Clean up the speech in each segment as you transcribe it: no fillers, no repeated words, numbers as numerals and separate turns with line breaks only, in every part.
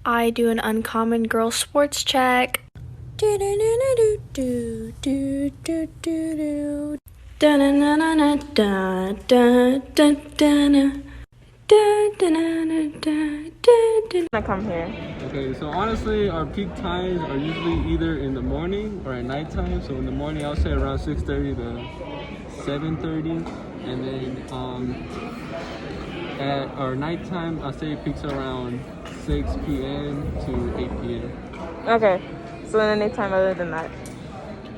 I do an uncommon girl sports check.
I come here.
Okay, so honestly, our peak times are usually either in the morning or at nighttime. So in the morning, I'll say around 6:30 to 7:30, and then at our nighttime, I'll say it peaks around 6 p.m. to 8 p.m.
Okay, so then any time other than that.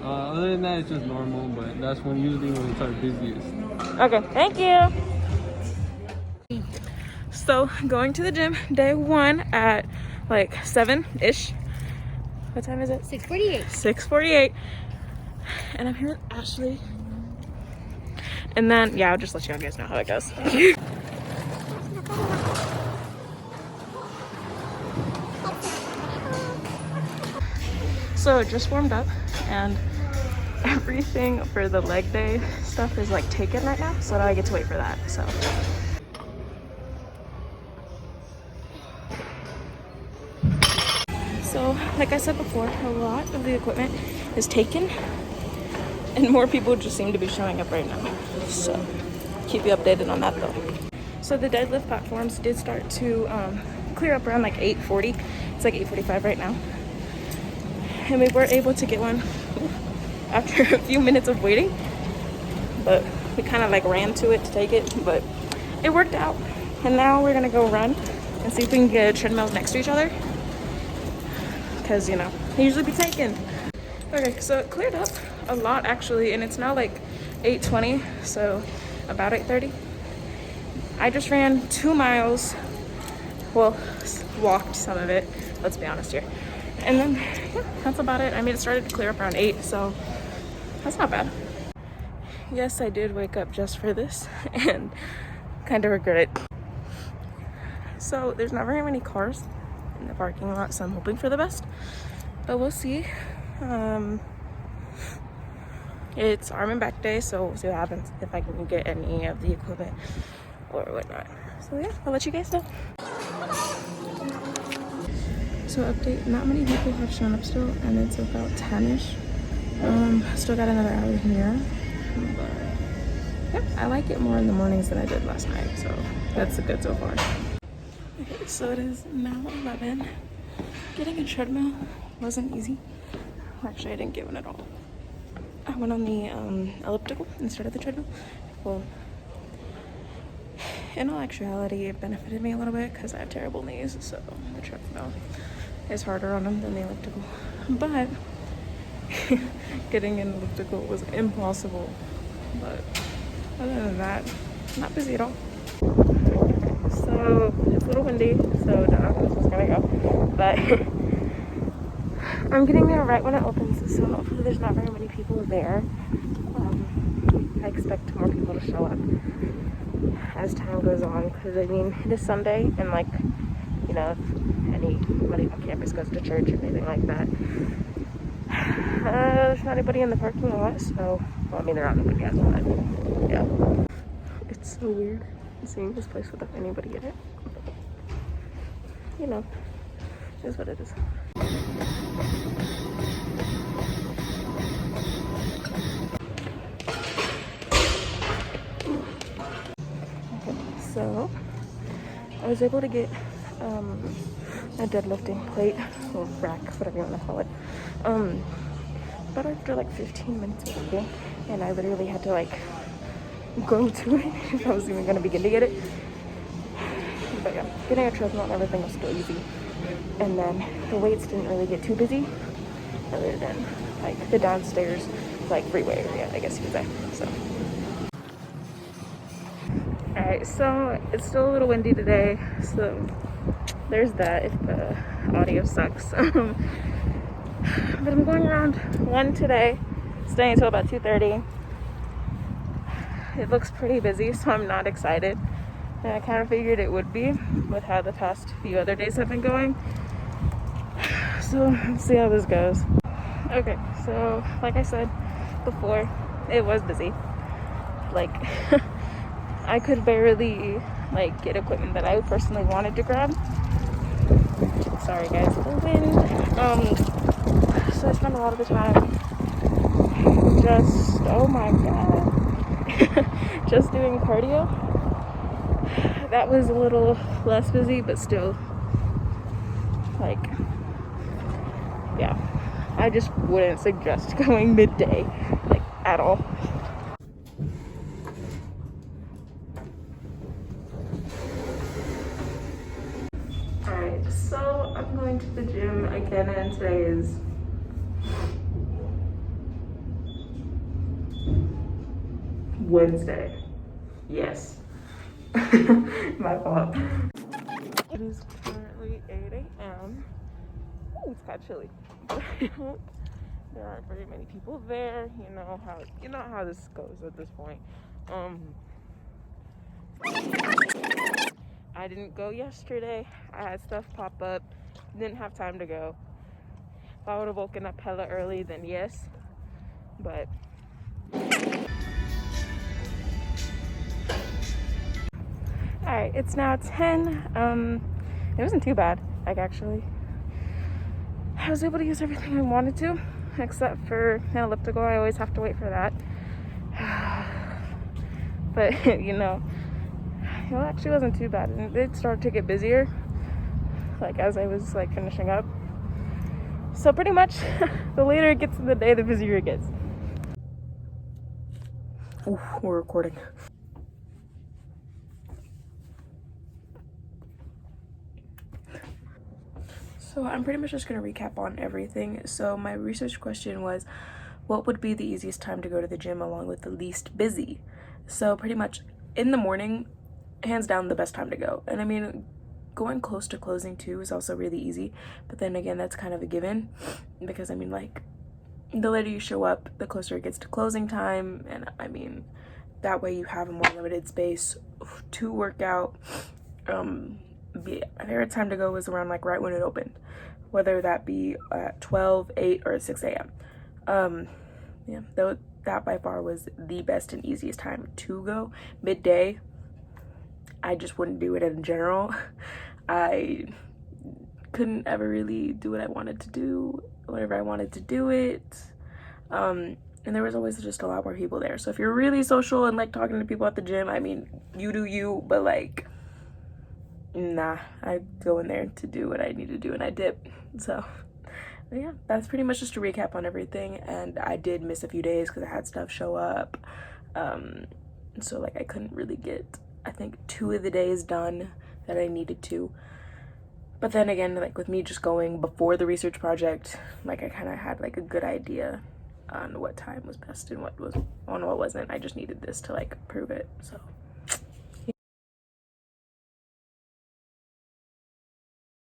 Other than that, it's just normal, but that's usually when it's our busiest.
Okay, thank you. So going to the gym day one at like 7-ish. What time is it?
6:48.
6:48. And I'm here with Ashley. And then, yeah, I'll just let you guys know how it goes. So it just warmed up and everything for the leg day stuff is like taken right now. So now I get to wait for that, So like I said before, a lot of the equipment is taken and more people just seem to be showing up right now. So keep you updated on that though. So the deadlift platforms did start to clear up around like 8:40. It's like 8:45 right now. And we were able to get one after a few minutes of waiting. But we kind of like ran to it to take it, but it worked out. And now we're gonna go run and see if we can get treadmills next to each other. Because, you know, they usually be taken. Okay, so it cleared up a lot actually, and it's now like 8:20, so about 8:30. I just ran 2 miles, well, walked some of it, let's be honest here. And then, yeah, that's about it. I mean, it started to clear up around 8, so that's not bad. Yes, I did wake up just for this and kind of regret it. So there's not very many cars in the parking lot, so I'm hoping for the best, but we'll see. It's arm and back day, so we'll see what happens if I can get any of the equipment or whatnot. So yeah, I'll let you guys know. So update, not many people have shown up still, and it's about 10-ish. Still got another hour here, but yeah, I like it more in the mornings than I did last night, so that's good so far. Okay, so it is now 11. Getting a treadmill wasn't easy. Actually, I didn't get one at all. I went on the elliptical instead of the treadmill. Well, in all actuality, it benefited me a little bit because I have terrible knees, so the treadmill is harder on them than the elliptical. But getting an elliptical was impossible. But other than that, not busy at all. So it's a little windy, so don't know how this is gonna go. But I'm getting there right when it opens, so hopefully there's not very many people there. I expect more people to show up as time goes on, because I mean, it is Sunday, and like, you know, if anybody on campus goes to church or anything like that, there's not anybody in the parking lot, so, well, I mean, there aren't nobody else, but yeah. It's so weird seeing this place without anybody in it. You know, it is what it is. Okay, so I was able to get a deadlifting plate or rack, whatever you want to call it. But after like 15 minutes of waiting, and I literally had to like go to it if I was even gonna begin to get it. But yeah, getting a treadmill and everything was still easy. And then the weights didn't really get too busy, other than like the downstairs, like freeway area, I guess you could say. So. Alright, so it's still a little windy today, so there's that if the audio sucks. But I'm going around 1 today, staying until about 2:30. It looks pretty busy, so I'm not excited. And I kind of figured it would be with how the past few other days have been going. So let's see how this goes. Okay, so like I said before, it was busy. Like, I could barely like get equipment that I personally wanted to grab. Sorry guys, the wind. So I spent a lot of the time just, oh my god, just doing cardio. That was a little less busy, but still, like, yeah, I just wouldn't suggest going midday, like, at all. Alright, so I'm going to the gym again, and today is Wednesday. Yes. My fault. It is currently 8 a.m. Ooh, it's kind of chilly. There aren't very many people there. You know how this goes at this point. I didn't go yesterday. I had stuff pop up. Didn't have time to go. If I would have woken up hella early, then yes. But alright, it's now 10. It wasn't too bad, like, actually. I was able to use everything I wanted to, except for an elliptical. I always have to wait for that. But, it actually wasn't too bad. And it started to get busier, like, as I was, like, finishing up. So pretty much, the later it gets in the day, the busier it gets. Ooh, we're recording. So I'm pretty much just going to recap on everything. So my research question was, what would be the easiest time to go to the gym along with the least busy? So pretty much in the morning, hands down the best time to go. And I mean, going close to closing too is also really easy. But then again, that's kind of a given, because I mean, like, the later you show up, the closer it gets to closing time. And I mean, that way you have a more limited space to work out. My favorite time to go was around, like, right when it opened, whether that be at 12, 8, or 6 a.m. Yeah, that by far was the best and easiest time to go. Midday, I just wouldn't do it in general. I couldn't ever really do what I wanted to do whenever I wanted to do it. And there was always just a lot more people there. So if you're really social and like talking to people at the gym, I mean, you do you, but like, nah, I go in there to do what I need to do and I dip. So yeah, that's pretty much just a recap on everything. And I did miss a few days because I had stuff show up. So like I couldn't really get, I think, 2 of the days done that I needed to. But then again, like with me just going before the research project, like I kind of had like a good idea on what time was best and what wasn't. I just needed this to like prove it. So